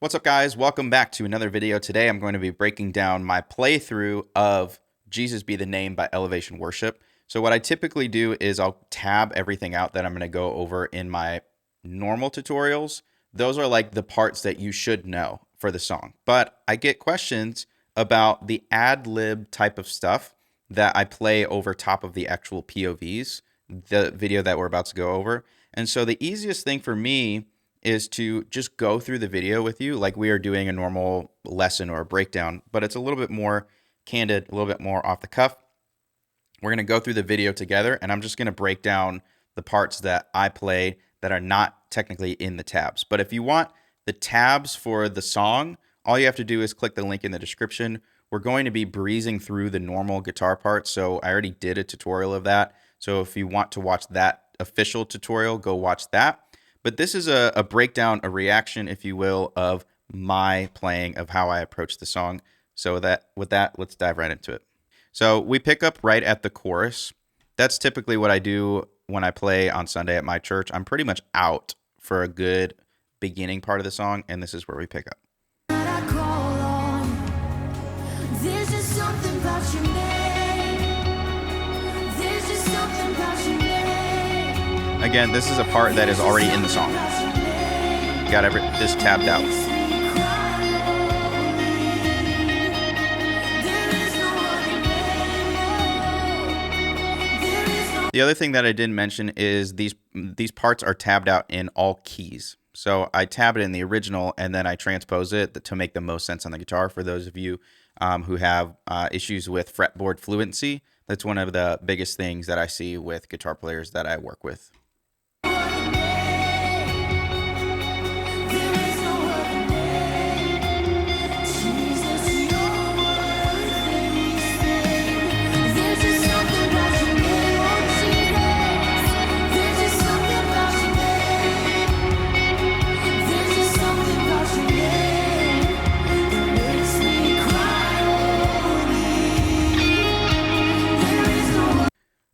What's up, guys? Welcome back to another video. Today I'm going to be breaking down my playthrough of Jesus Be the Name by Elevation Worship. So what I typically do is I'll tab everything out that I'm going to go over in my normal tutorials. Those are like the parts that you should know for the song. But I get questions about the ad-lib type of stuff that I play over top of the actual POVs, the video that we're about to go over. And so the easiest thing for me is to just go through the video with you like we are doing a normal lesson or a breakdown, but it's a little bit more candid, a little bit more off the cuff. We're going to go through the video together, and I'm just going to break down the parts that I play that are not technically in the tabs. But if you want the tabs for the song, all you have to do is click the link in the description. We're going to be breezing through the normal guitar parts, so I already did a tutorial of that. So if you want to watch that official tutorial, go watch that. But this is a breakdown, a reaction, if you will, of my playing, of how I approach the song. So with that, let's dive right into it. So we pick up right at the chorus. That's typically what I do when I play on Sunday at my church. I'm pretty much out for a good beginning part of the song, and this is where we pick up. Again, this is a part that is already in the song. You got this tabbed out. The other thing that I didn't mention is these parts are tabbed out in all keys. So I tab it in the original, and then I transpose it to make the most sense on the guitar. For those of you who have issues with fretboard fluency, that's one of the biggest things that I see with guitar players that I work with.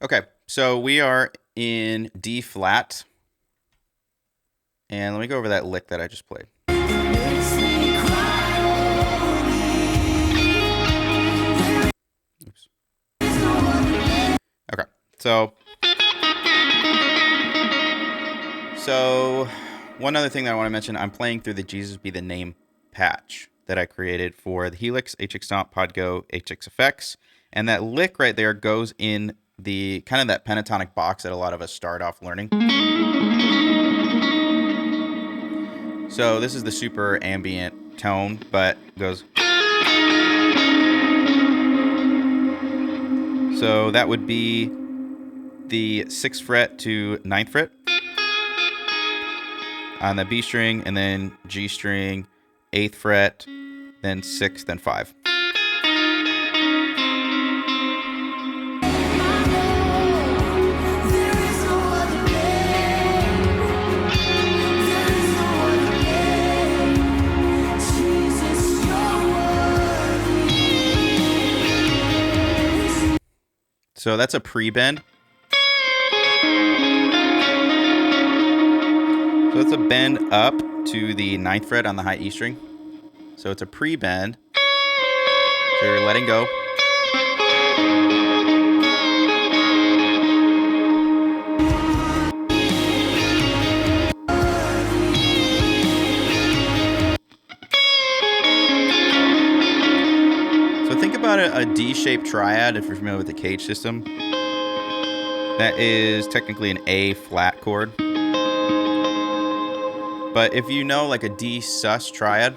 Okay, so we are in D flat, and let me go over that lick that I just played. Oops. Okay, so one other thing that I want to mention, I'm playing through the Jesus Be the Name patch that I created for the Helix, HX Stomp, Podgo, HX Effects, and that lick right there goes in the kind of that pentatonic box that a lot of us start off learning. So this is the super ambient tone, but goes. So that would be the 6th fret to 9th fret on the B string, and then G string, 8th fret, then 6th, then 5. So that's a pre-bend. So it's a bend up to the 9th fret on the high E string. So it's a pre-bend. So you're letting go. Think about a D-shaped triad, if you're familiar with the Cage system. That is technically an A flat chord. But if you know like a D sus triad,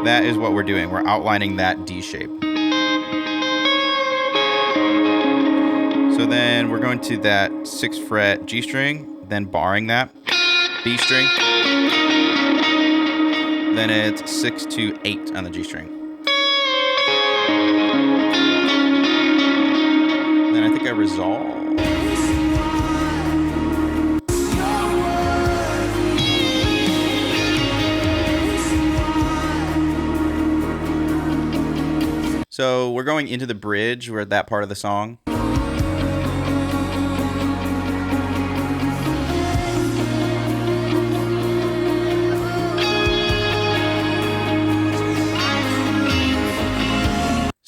that is what we're doing. We're outlining that D shape. So then we're going to that 6th fret G string, then barring that, B string. Then it's 6 to 8 on the G string. Then I think I resolve. So we're going into the bridge. We're at that part of the song.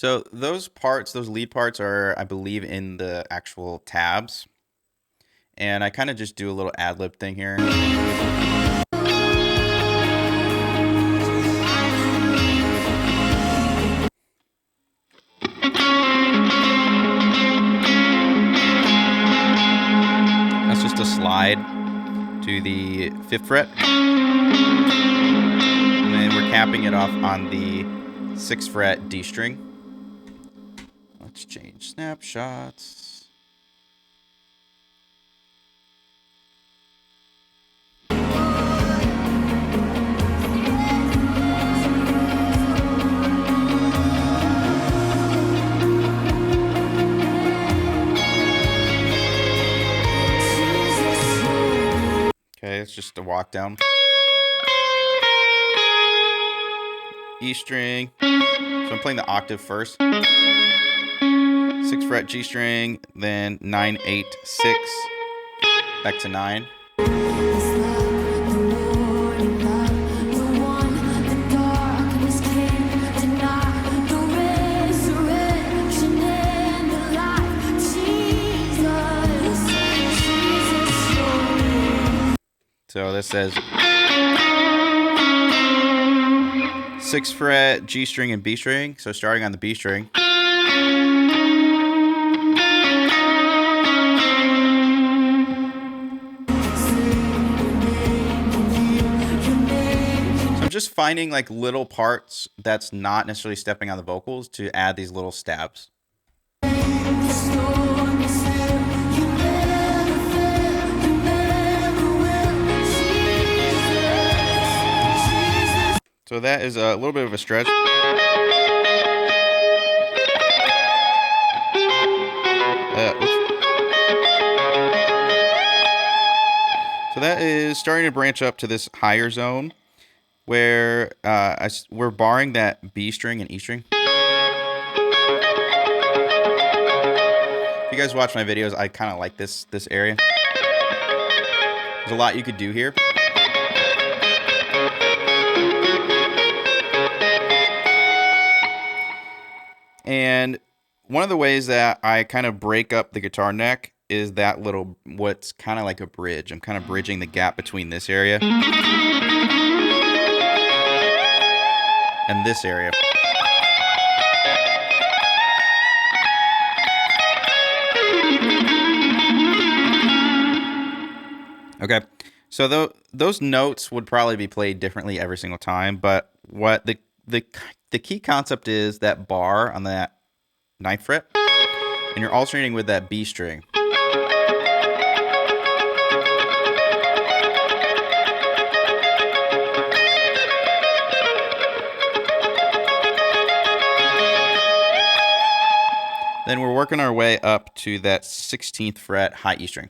So those parts, those lead parts are, I believe, in the actual tabs. And I kind of just do a little ad-lib thing here. That's just a slide to the 5th fret. And then we're capping it off on the 6th fret D string. Let's change snapshots. Okay, it's just a walk down. E string. So I'm playing the octave first. 6th fret G string, then 9, 8, 6, back to 9. So this says 6th fret, G string, and B string. So starting on the B string. So I'm just finding like little parts that's not necessarily stepping on the vocals to add these little stabs. So that is a little bit of a stretch. So that is starting to branch up to this higher zone where we're barring that B string and E string. If you guys watch my videos, I kind of like this area. There's a lot you could do here. And one of the ways that I kind of break up the guitar neck is that little, what's kind of like a bridge. I'm kind of bridging the gap between this area and this area. Okay, so those notes would probably be played differently every single time, but what the key concept is that bar on that 9th fret, and you're alternating with that B string. Then we're working our way up to that 16th fret high E string.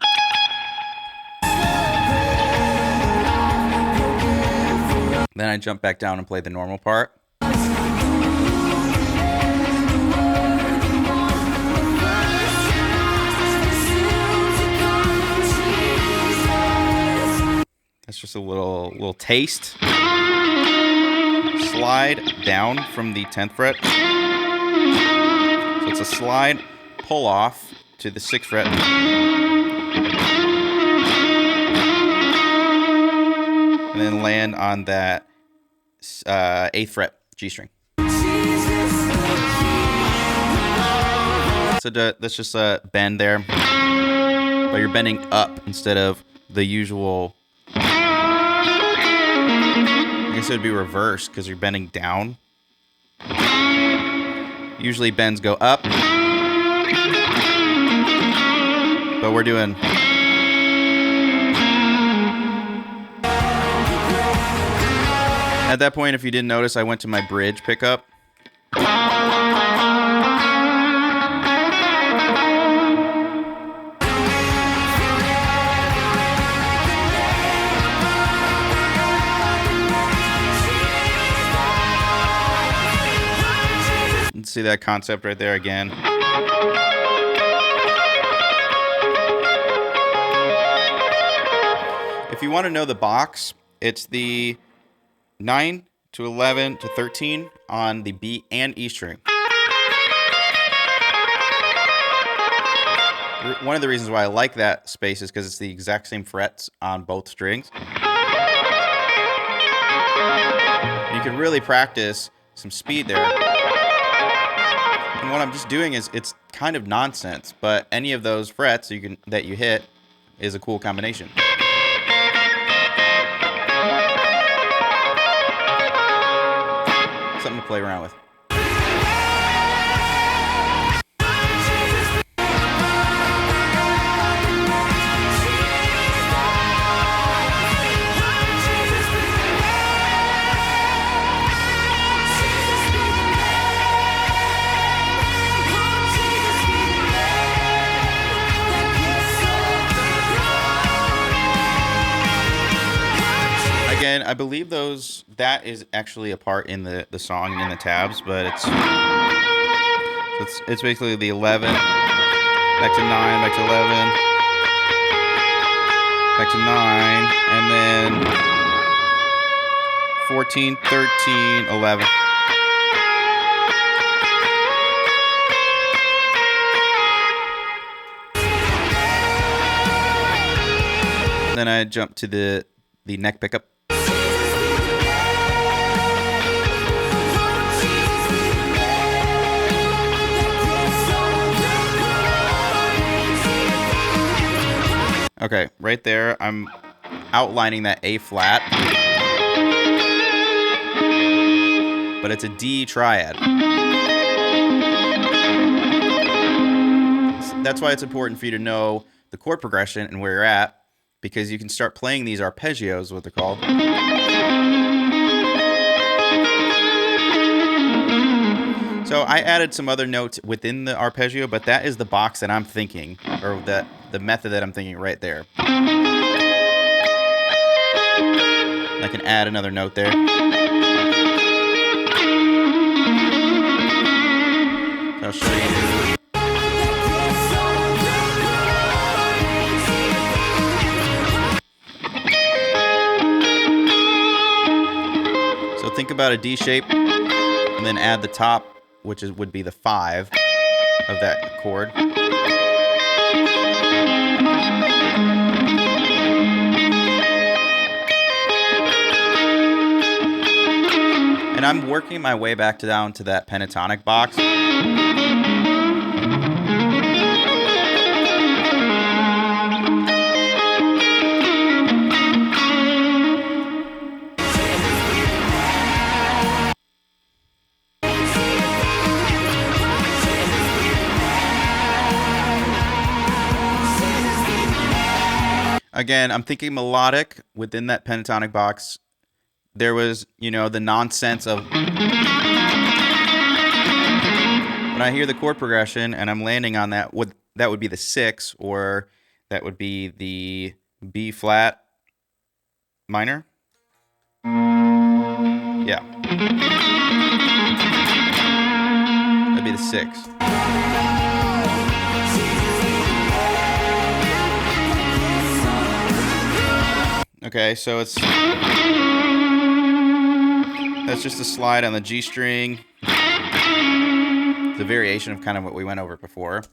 Then I jump back down and play the normal part. That's just a little taste. Slide down from the 10th fret. So it's a slide, pull off to the 6th fret. And then land on that 8th fret G string. So that's just a bend there. But you're bending up instead of the usual. I guess it would be reversed because you're bending down. Usually bends go up. But we're doing. At that point, if you didn't notice, I went to my bridge pickup. See that concept right there again. If you want to know the box, it's the 9 to 11 to 13 on the B and E string. One of the reasons why I like that space is because it's the exact same frets on both strings. You can really practice some speed there. And what I'm just doing is, it's kind of nonsense, but any of those frets that you hit is a cool combination. Something to play around with. Again, I believe that is actually a part in the song and in the tabs, but it's basically the 11, back to 9, back to 11, back to 9, and then 14, 13, 11. Then I jump to the neck pickup. Okay, right there, I'm outlining that A flat, but it's a D triad. That's why it's important for you to know the chord progression and where you're at, because you can start playing these arpeggios, what they're called. So I added some other notes within the arpeggio, but that is the box that I'm thinking, or the method that I'm thinking right there. I can add another note there. So I'll show you. So think about a D shape, and then add the top, which would be the 5 of that chord. And I'm working my way back down to that pentatonic box. Again, I'm thinking melodic within that pentatonic box. There was, the nonsense of when I hear the chord progression and I'm landing on that would be the 6, or that would be the B flat minor. Yeah. That'd be the 6. Okay, so that's just a slide on the G string. It's a variation of kind of what we went over before.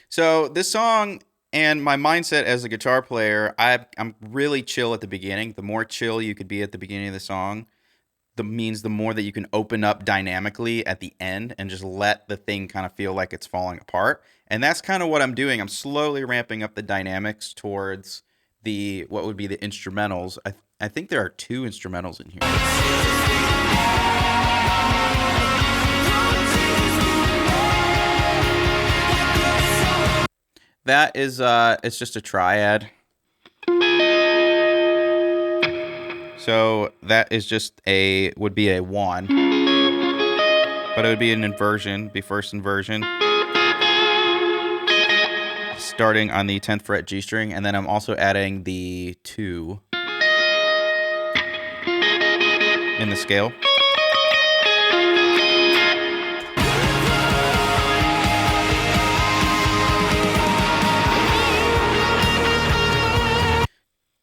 So this song and my mindset as a guitar player, I'm really chill at the beginning. The more chill you could be at the beginning of the song, the more that you can open up dynamically at the end and just let the thing kind of feel like it's falling apart. And that's kind of what I'm doing. I'm slowly ramping up the dynamics towards what would be the instrumentals. I think there are 2 instrumentals in here. That is it's just a triad. So that is would be a 1, but it would be an inversion, be first inversion, starting on the 10th fret G string, and then I'm also adding the 2 in the scale.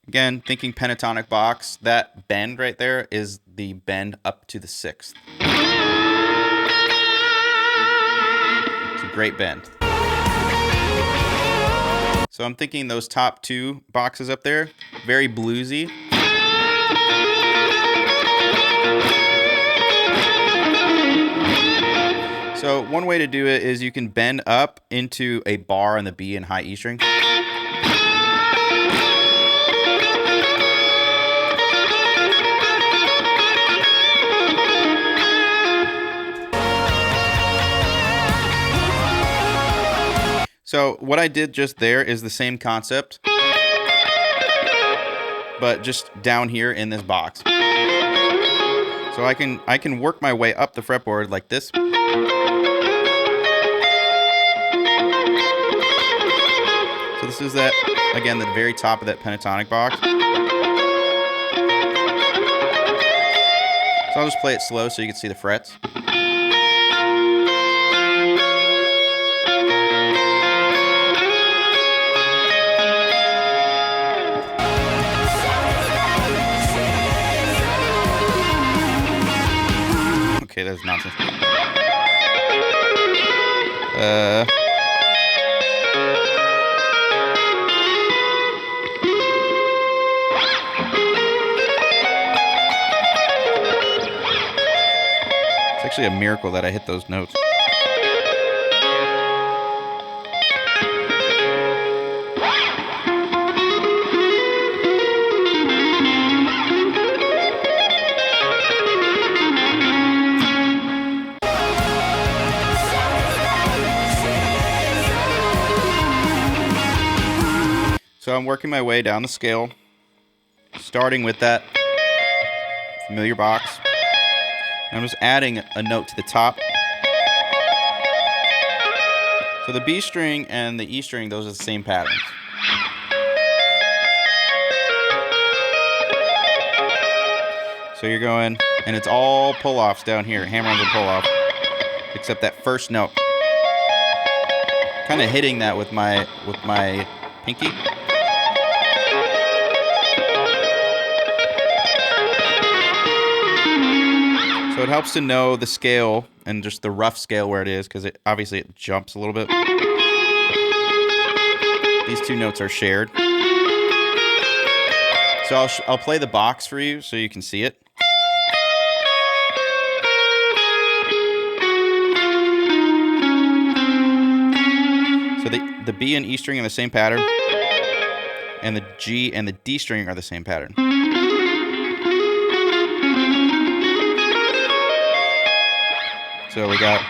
Again, thinking pentatonic box, that bend right there is the bend up to the 6th. Great bend. So I'm thinking those top two boxes up there, very bluesy. So one way to do it is you can bend up into a bar on the B and high E string. So what I did just there is the same concept, but just down here in this box. So I can work my way up the fretboard like this. So this is that, again, the very top of that pentatonic box. So I'll just play it slow so you can see the frets. Okay, that's nonsense. It's actually a miracle that I hit those notes. So I'm working my way down the scale, starting with that familiar box. I'm just adding a note to the top. So the B string and the E string, those are the same patterns. So you're going, and it's all pull-offs down here, hammer-ons and pull-off, except that first note. Kind of hitting that with my pinky. So it helps to know the scale and just the rough scale where it is, because obviously it jumps a little bit. These two notes are shared. So I'll play the box for you so you can see it. So the B and E string are the same pattern, and the G and the D string are the same pattern. So we got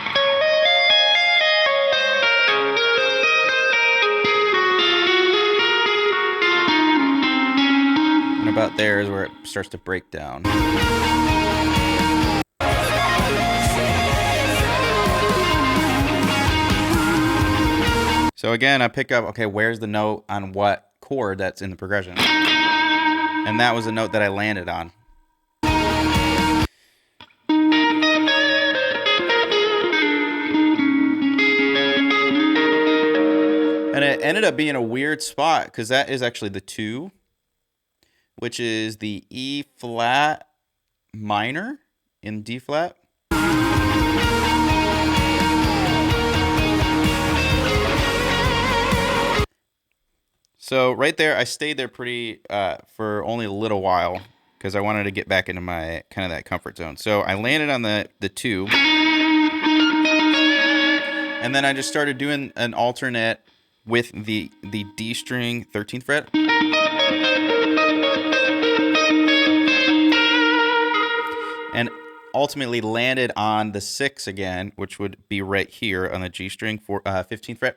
and about there is where it starts to break down. So again, I pick up, okay, where's the note on what chord that's in the progression? And that was the note that I landed on. And it ended up being a weird spot because that is actually the 2, which is the E flat minor in D flat. So right there, I stayed there pretty for only a little while because I wanted to get back into my kind of that comfort zone. So I landed on the 2, and then I just started doing an alternate with the D string 13th fret. And ultimately landed on the 6 again, which would be right here on the G string for 15th fret.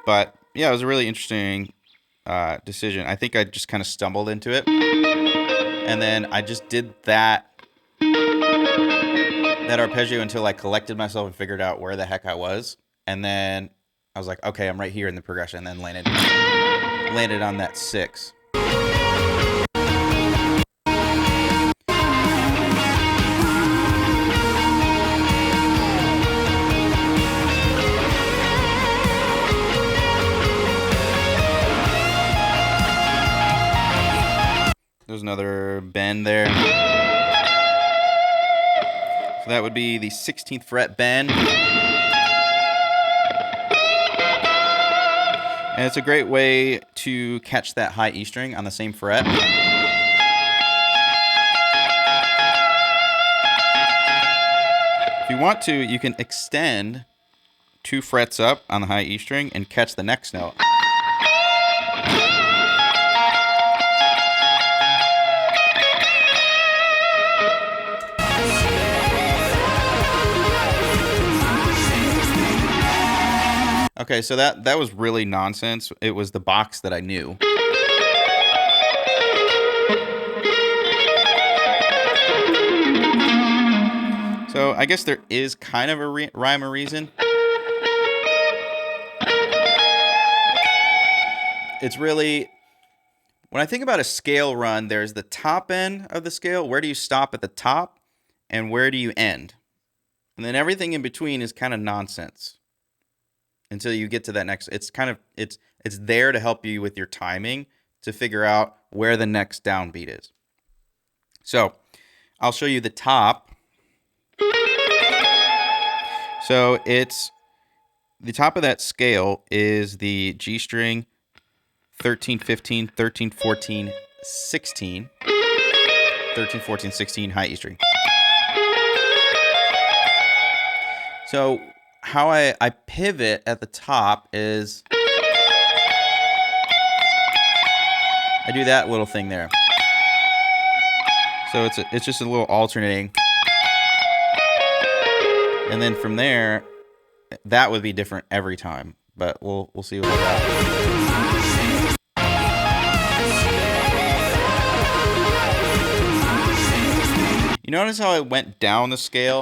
But yeah, it was a really interesting decision. I think I just kind of stumbled into it. And then I just did that arpeggio until I collected myself and figured out where the heck I was. And then I was like, okay, I'm right here in the progression, and then landed on that 6. There's another bend there. So that would be the 16th fret bend. And it's a great way to catch that high E string on the same fret. If you want to, you can extend 2 frets up on the high E string and catch the next note. Okay, so that was really nonsense. It was the box that I knew. So I guess there is kind of a rhyme or reason. It's really, when I think about a scale run, there's the top end of the scale. Where do you stop at the top? And where do you end? And then everything in between is kind of nonsense until you get to that next. It's kind of, it's there to help you with your timing to figure out where the next downbeat is. So I'll show you the top. So it's, the top of that scale is the G string 13, 15, 13, 14, 16. 13, 14, 16 high E string. So how I pivot at the top is I do that little thing there. So it's just a little alternating. And then from there, that would be different every time, but we'll see what we got. You notice how I went down the scale?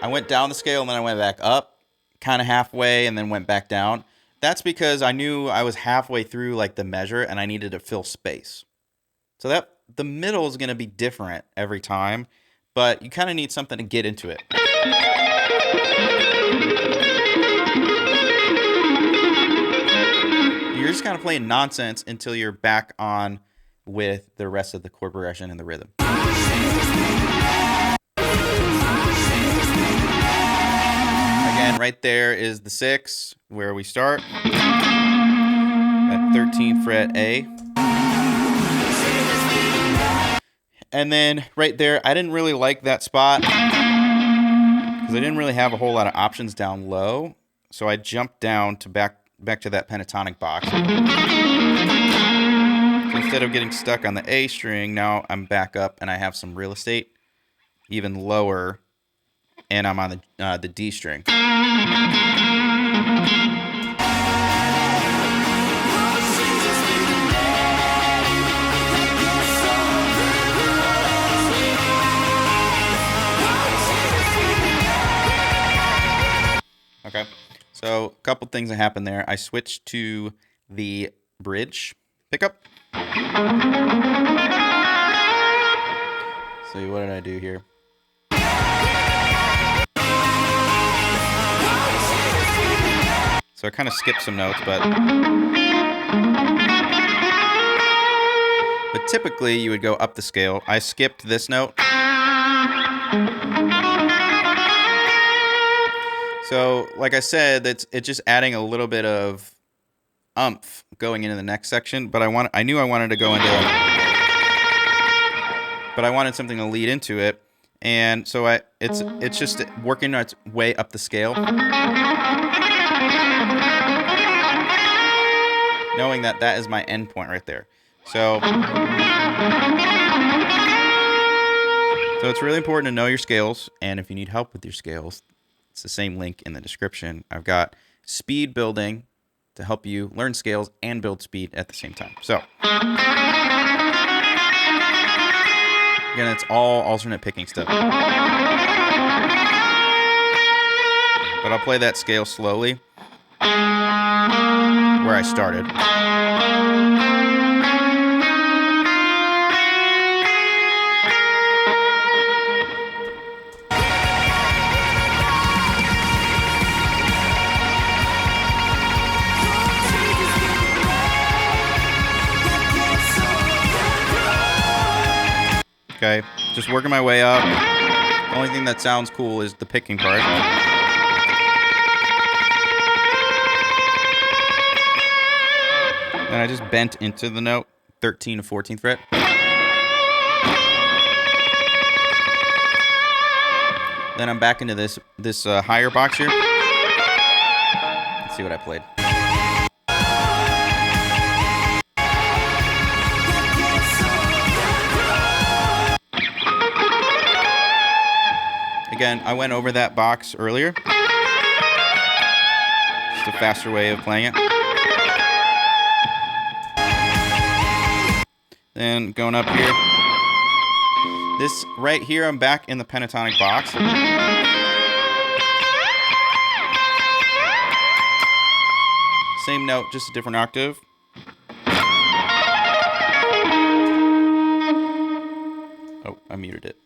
I went down the scale and then I went back up, kind of halfway, and then went back down. That's because I knew I was halfway through like the measure and I needed to fill space. So that the middle is going to be different every time, but you kind of need something to get into it. You're just kind of playing nonsense until you're back on with the rest of the chord progression and the rhythm. Again, right there is the 6 where we start at 13th fret A. And then right there, I didn't really like that spot because I didn't really have a whole lot of options down low. So I jumped down to back to that pentatonic box. So instead of getting stuck on the A string, now I'm back up and I have some real estate even lower, and I'm on the D string. Okay, so a couple things that happened there. I switched to the bridge pickup. So what did I do here? So I kind of skipped some notes, but typically you would go up the scale. I skipped this note. So like I said, it's just adding a little bit of umph going into the next section, but I knew I wanted to go into it, but I wanted something to lead into it, and so it's just working its way up the scale, knowing that that is my end point right there. So it's really important to know your scales, and if you need help with your scales, it's the same link in the description. I've got speed building to help you learn scales and build speed at the same time. So again, it's all alternate picking stuff. But I'll play that scale slowly where I started. Okay, Just working my way up. The only thing that sounds cool is the picking part. Then I just bent into the note, 13th to 14th fret. Then I'm back into this higher box here. Let's see what I played. Again, I went over that box earlier. Just a faster way of playing it. Then going up here. This right here, I'm back in the pentatonic box. Same note, just a different octave. Oh, I muted it.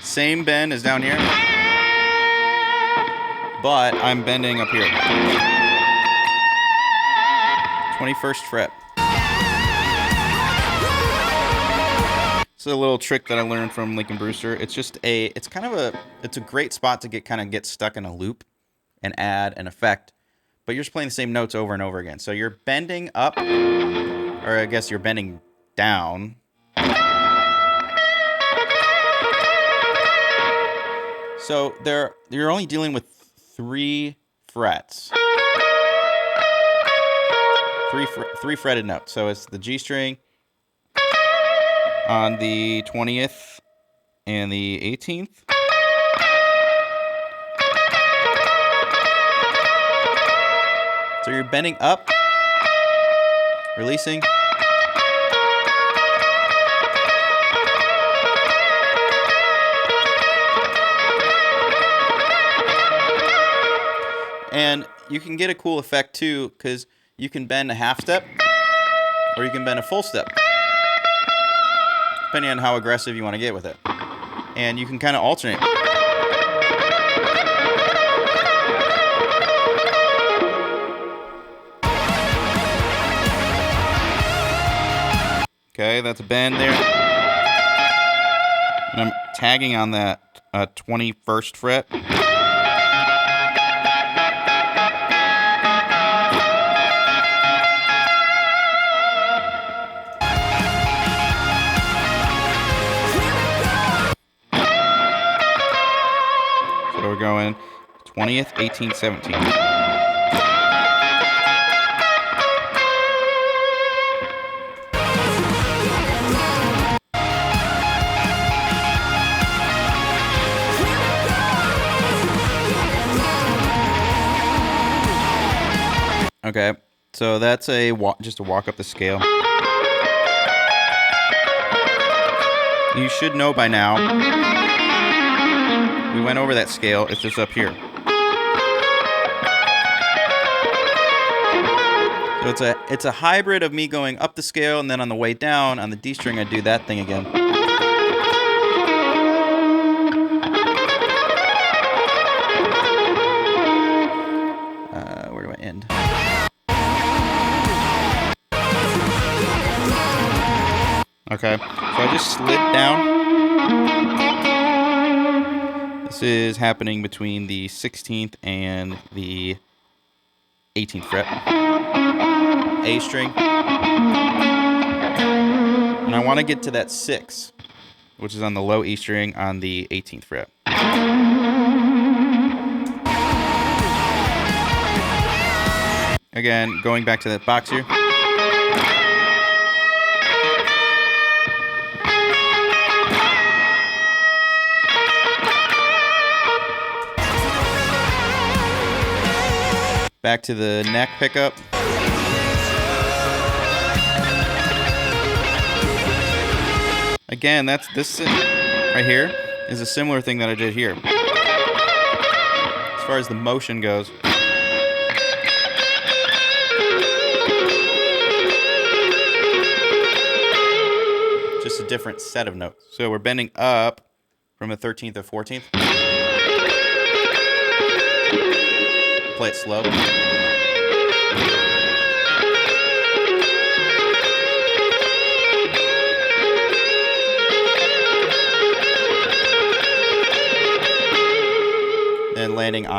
Same bend as down here, but I'm bending up here. 21st fret. It's a little trick that I learned from Lincoln Brewster. It's a great spot to get stuck in a loop and add an effect, but you're just playing the same notes over and over again. So you're bending up, or I guess you're bending down. So you're only dealing with 3 frets. Three fretted notes. So it's the G string on the 20th and the 18th. So you're bending up, releasing. And you can get a cool effect too, because you can bend a half step or you can bend a full step, depending on how aggressive you want to get with it. And you can kind of alternate. Okay, that's a bend there. And I'm tagging on that 21st fret. So we're going 20th, 18th, 17th. Okay, so that's just a walk up the scale. You should know by now. We went over that scale. It's just up here. So it's a hybrid of me going up the scale, and then on the way down on the D string I do that thing again. Where do I end? Okay, so I just slid down. This is happening between the 16th and the 18th fret. A string. And I want to get to that 6, which is on the low E string on the 18th fret. Again, going back to that box here. Back to the neck pickup. Again, this right here is a similar thing that I did here. As far as the motion goes. Just a different set of notes. So we're bending up from a 13th to 14th. Play it slow.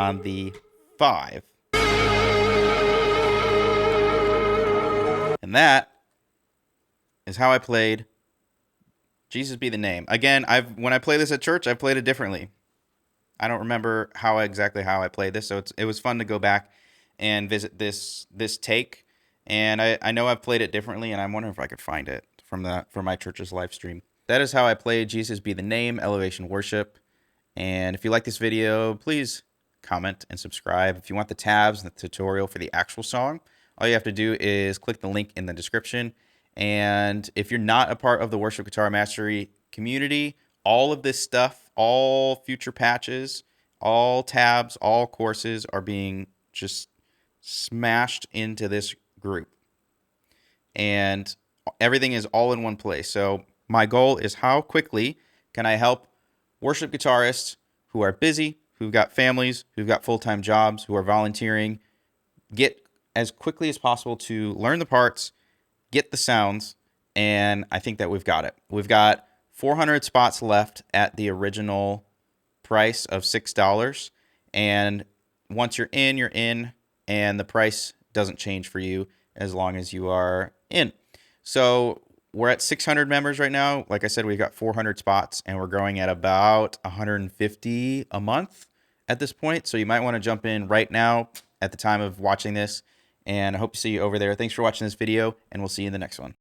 on the 5. And that is how I played Jesus Be the Name. Again, when I play this at church, I've played it differently. I don't remember exactly how I played this, so it was fun to go back and visit this take. And I know I've played it differently, and I'm wondering if I could find it from my church's live stream. That is how I played Jesus Be the Name, Elevation Worship. And if you like this video, please comment and subscribe. If you want the tabs and the tutorial for the actual song, all you have to do is click the link in the description. And if you're not a part of the Worship Guitar Mastery community, all of this stuff, all future patches, all tabs, all courses are being just smashed into this group. And everything is all in one place. So my goal is, how quickly can I help worship guitarists who are busy, who've got families, who've got full-time jobs, who are volunteering, get as quickly as possible to learn the parts, get the sounds, and I think that we've got it. We've got 400 spots left at the original price of $6, and once you're in, and the price doesn't change for you as long as you are in. So we're at 600 members right now. Like I said, we've got 400 spots, and we're growing at about 150 a month at this point. So you might want to jump in right now at the time of watching this, and I hope to see you over there. Thanks for watching this video, and we'll see you in the next one.